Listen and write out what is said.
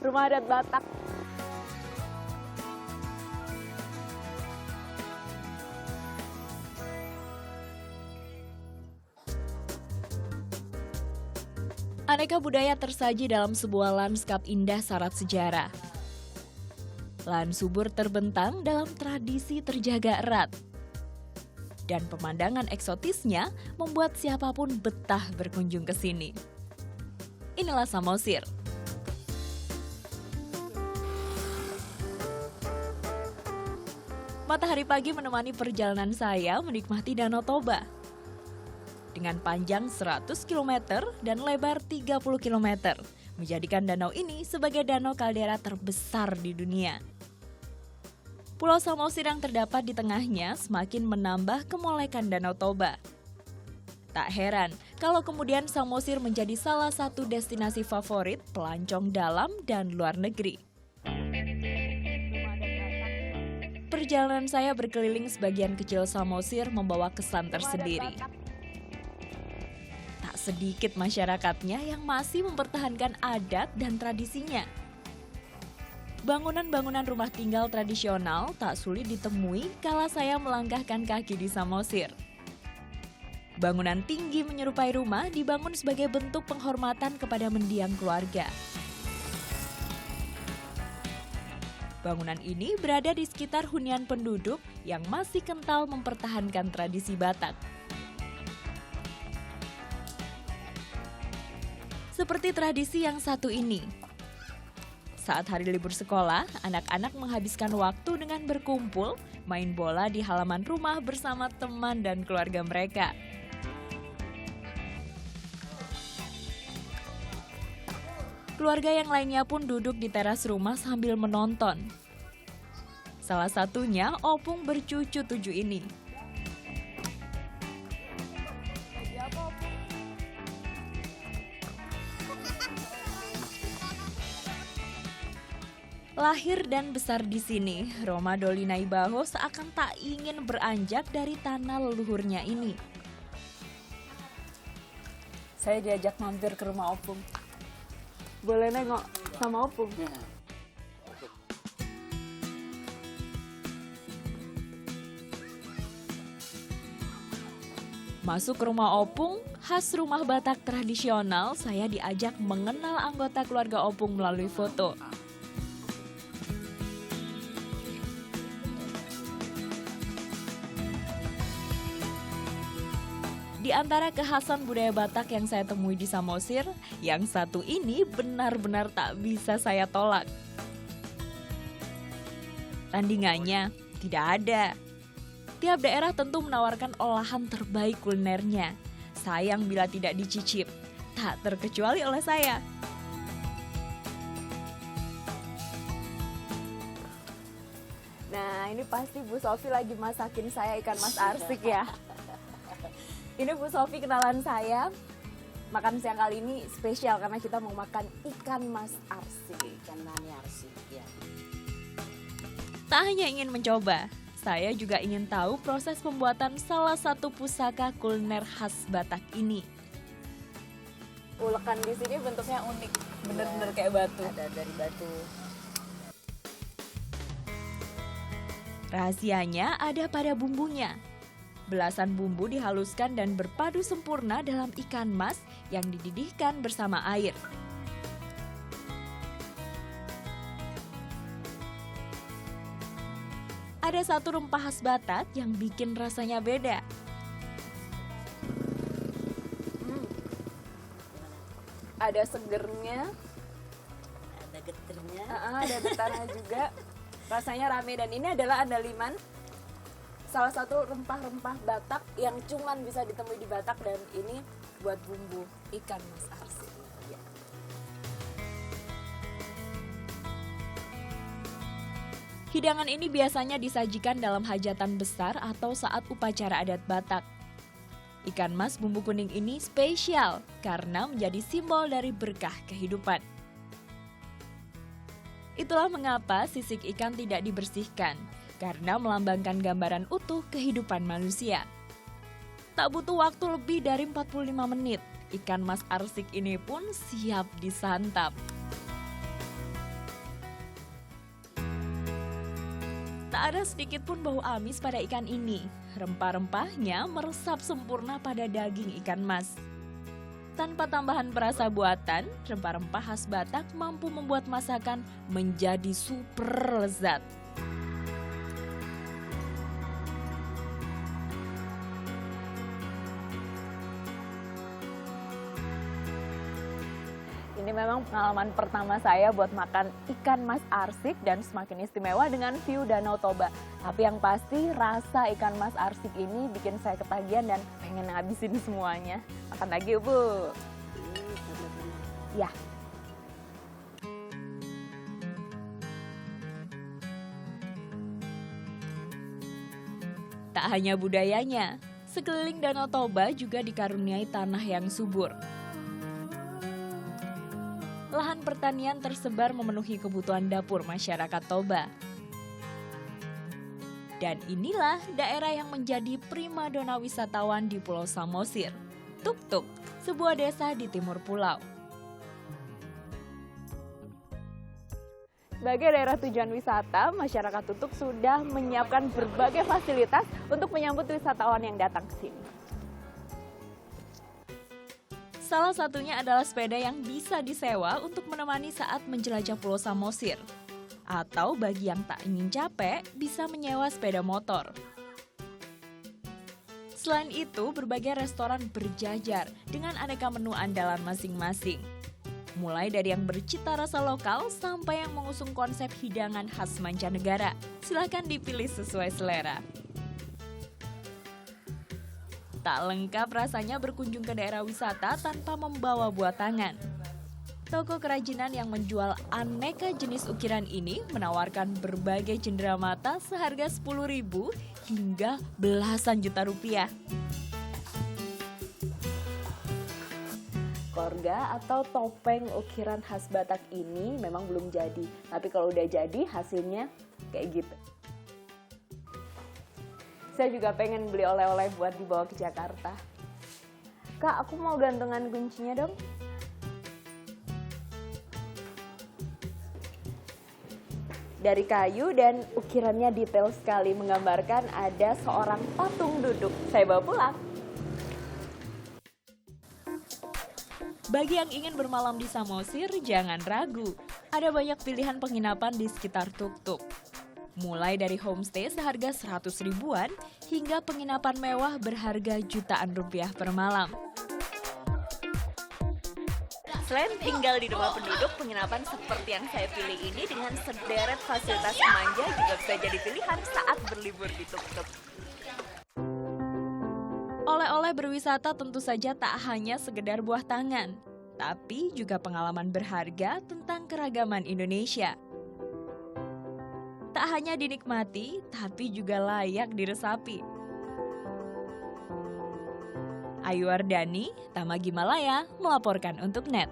Rumah adat Batak. Aneka budaya tersaji dalam sebuah lanskap indah syarat sejarah. Lahan subur terbentang dalam tradisi terjaga erat. Dan pemandangan eksotisnya membuat siapapun betah berkunjung ke sini. Inilah Samosir. Matahari pagi menemani perjalanan saya menikmati Danau Toba. Dengan panjang 100 km dan lebar 30 km, menjadikan danau ini sebagai danau kaldera terbesar di dunia. Pulau Samosir yang terdapat di tengahnya semakin menambah kemolekan Danau Toba. Tak heran kalau kemudian Samosir menjadi salah satu destinasi favorit pelancong dalam dan luar negeri. Perjalanan saya berkeliling sebagian kecil Samosir membawa kesan tersendiri. Tak sedikit masyarakatnya yang masih mempertahankan adat dan tradisinya. Bangunan-bangunan rumah tinggal tradisional tak sulit ditemui kala saya melangkahkan kaki di Samosir. Bangunan tinggi menyerupai rumah dibangun sebagai bentuk penghormatan kepada mendiang keluarga. Bangunan ini berada di sekitar hunian penduduk yang masih kental mempertahankan tradisi Batak. Seperti tradisi yang satu ini. Saat hari libur sekolah, anak-anak menghabiskan waktu dengan berkumpul, main bola di halaman rumah bersama teman dan keluarga mereka. Keluarga yang lainnya pun duduk di teras rumah sambil menonton. Salah satunya opung bercucu 7 ini. Lahir dan besar di sini, Roma Dolina Ibaho seakan tak ingin beranjak dari tanah leluhurnya ini. Saya diajak mampir ke rumah opung. Boleh nengok sama opung? Masuk ke rumah opung, khas rumah Batak tradisional, saya diajak mengenal anggota keluarga opung melalui foto. Di antara kekhasan budaya Batak yang saya temui di Samosir, yang satu ini benar-benar tak bisa saya tolak. Tandingannya tidak ada. Tiap daerah tentu menawarkan olahan terbaik kulinernya. Sayang bila tidak dicicip, tak terkecuali oleh saya. Nah, ini pasti Bu Sofi lagi masakin saya ikan mas arsik ya. Ini Bu Sofi kenalan saya. Makan siang kali ini spesial karena kita mau makan ikan mas arsik. Ikan nani arsik, ya. Tak hanya ingin mencoba, saya juga ingin tahu proses pembuatan salah satu pusaka kuliner khas Batak ini. Ulekan di sini bentuknya unik, bener-bener kayak batu. Ada dari batu. Rahasianya ada pada bumbunya. Belasan bumbu dihaluskan dan berpadu sempurna dalam ikan mas yang dididihkan bersama air. Ada satu rempah khas Batak yang bikin rasanya beda. Ada segernya, Ada getirnya. ada getarnya juga. Rasanya rame dan ini adalah andaliman. Salah satu rempah-rempah Batak yang cuman bisa ditemui di Batak dan ini buat bumbu ikan mas arsik. Ya. Hidangan ini biasanya disajikan dalam hajatan besar atau saat upacara adat Batak. Ikan mas bumbu kuning ini spesial karena menjadi simbol dari berkah kehidupan. Itulah mengapa sisik ikan tidak dibersihkan, karena melambangkan gambaran utuh kehidupan manusia. Tak butuh waktu lebih dari 45 menit, ikan mas arsik ini pun siap disantap. Tak ada sedikit pun bau amis pada ikan ini. Rempah-rempahnya meresap sempurna pada daging ikan mas. Tanpa tambahan perasa buatan, rempah-rempah khas Batak mampu membuat masakan menjadi super lezat. Ini memang pengalaman pertama saya buat makan ikan mas arsik dan semakin istimewa dengan view Danau Toba. Tapi yang pasti rasa ikan mas arsik ini bikin saya ketagihan dan pengen ngabisin semuanya. Makan lagi yuk, Bu. Ya. Tak hanya budayanya, sekeliling Danau Toba juga dikaruniai tanah yang subur. Lahan pertanian tersebar memenuhi kebutuhan dapur masyarakat Toba. Dan inilah daerah yang menjadi primadona wisatawan di Pulau Samosir, Tuk-Tuk, sebuah desa di timur pulau. Sebagai daerah tujuan wisata, masyarakat Tuk-Tuk sudah menyiapkan berbagai fasilitas untuk menyambut wisatawan yang datang ke sini. Salah satunya adalah sepeda yang bisa disewa untuk menemani saat menjelajah Pulau Samosir. Atau bagi yang tak ingin capek, bisa menyewa sepeda motor. Selain itu, berbagai restoran berjajar dengan aneka menu andalan masing-masing. Mulai dari yang bercita rasa lokal sampai yang mengusung konsep hidangan khas mancanegara. Silakan dipilih sesuai selera. Tak lengkap rasanya berkunjung ke daerah wisata tanpa membawa buah tangan. Toko kerajinan yang menjual aneka jenis ukiran ini menawarkan berbagai cenderamata seharga 10.000 hingga belasan juta rupiah. Korga atau topeng ukiran khas Batak ini memang belum jadi. Tapi kalau udah jadi hasilnya kayak gitu. Saya juga pengen beli oleh-oleh buat dibawa ke Jakarta. Kak, aku mau gantungan kuncinya dong. Dari kayu dan ukirannya detail sekali, menggambarkan ada seorang patung duduk. Saya bawa pulang. Bagi yang ingin bermalam di Samosir, jangan ragu. Ada banyak pilihan penginapan di sekitar Tuk-Tuk. Mulai dari homestay seharga 100 ribuan hingga penginapan mewah berharga jutaan rupiah per malam. Selain tinggal di rumah penduduk, penginapan seperti yang saya pilih ini dengan sederet fasilitas manja juga bisa jadi pilihan saat berlibur di Tuk-Tuk. Oleh-oleh berwisata tentu saja tak hanya sekedar buah tangan, tapi juga pengalaman berharga tentang keragaman Indonesia. Tak hanya dinikmati, tapi juga layak diresapi. Ayu Wardani, Tama Gimalaya, melaporkan untuk NET.